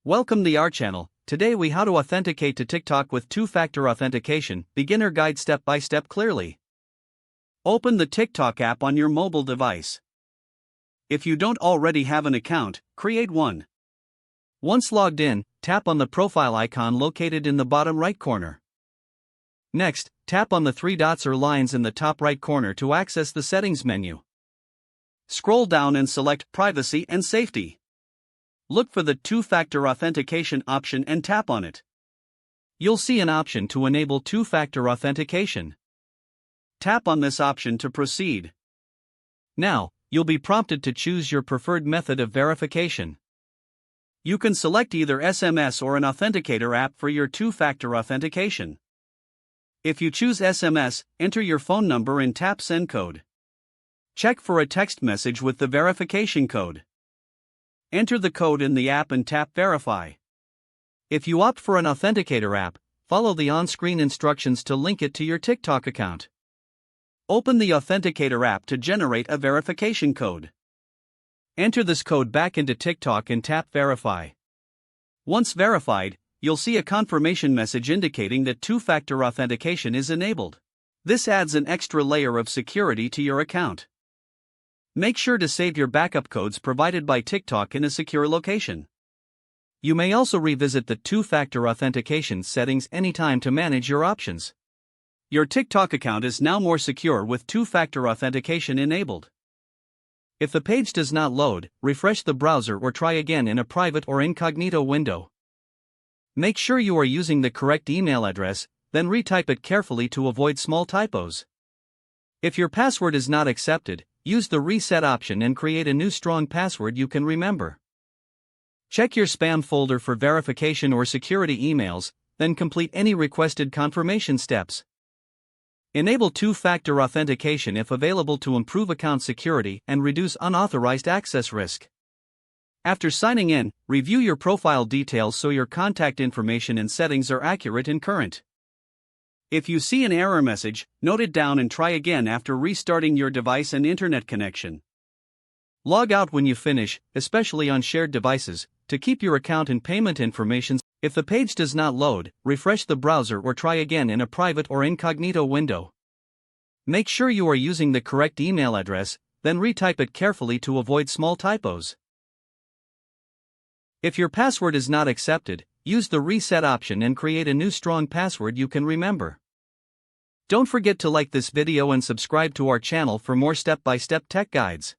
Welcome to our channel. Today we how to authenticate to TikTok with two-factor authentication, beginner guide step by step clearly. Open the TikTok app on your mobile device. If you don't already have an account, create one. Once logged in, tap on the profile icon located in the bottom right corner. Next, tap on the three dots or lines in the top right corner to access the settings menu. Scroll down and select Privacy and Safety. Look for the two-factor authentication option and tap on it. You'll see an option to enable two-factor authentication. Tap on this option to proceed. Now, you'll be prompted to choose your preferred method of verification. You can select either SMS or an authenticator app for your two-factor authentication. If you choose SMS, enter your phone number and tap Send Code. Check for a text message with the verification code. Enter the code in the app and tap Verify. If you opt for an authenticator app, follow the on-screen instructions to link it to your TikTok account. Open the authenticator app to generate a verification code. Enter this code back into TikTok and tap Verify. Once verified, you'll see a confirmation message indicating that two-factor authentication is enabled. This adds an extra layer of security to your account. Make sure to save your backup codes provided by TikTok in a secure location. You may also revisit the two-factor authentication settings anytime to manage your options. Your TikTok account is now more secure with two-factor authentication enabled. If the page does not load, refresh the browser or try again in a private or incognito window. Make sure you are using the correct email address, then retype it carefully to avoid small typos. If your password is not accepted, use the reset option and create a new strong password you can remember. Check your spam folder for verification or security emails, then complete any requested confirmation steps. Enable two-factor authentication if available to improve account security and reduce unauthorized access risk. After signing in, review your profile details so your contact information and settings are accurate and current. If you see an error message, note it down and try again after restarting your device and internet connection. Log out when you finish, especially on shared devices, to keep your account and payment information. If the page does not load, refresh the browser or try again in a private or incognito window. Make sure you are using the correct email address, then retype it carefully to avoid small typos. If your password is not accepted, use the reset option and create a new strong password you can remember. Don't forget to like this video and subscribe to our channel for more step-by-step tech guides.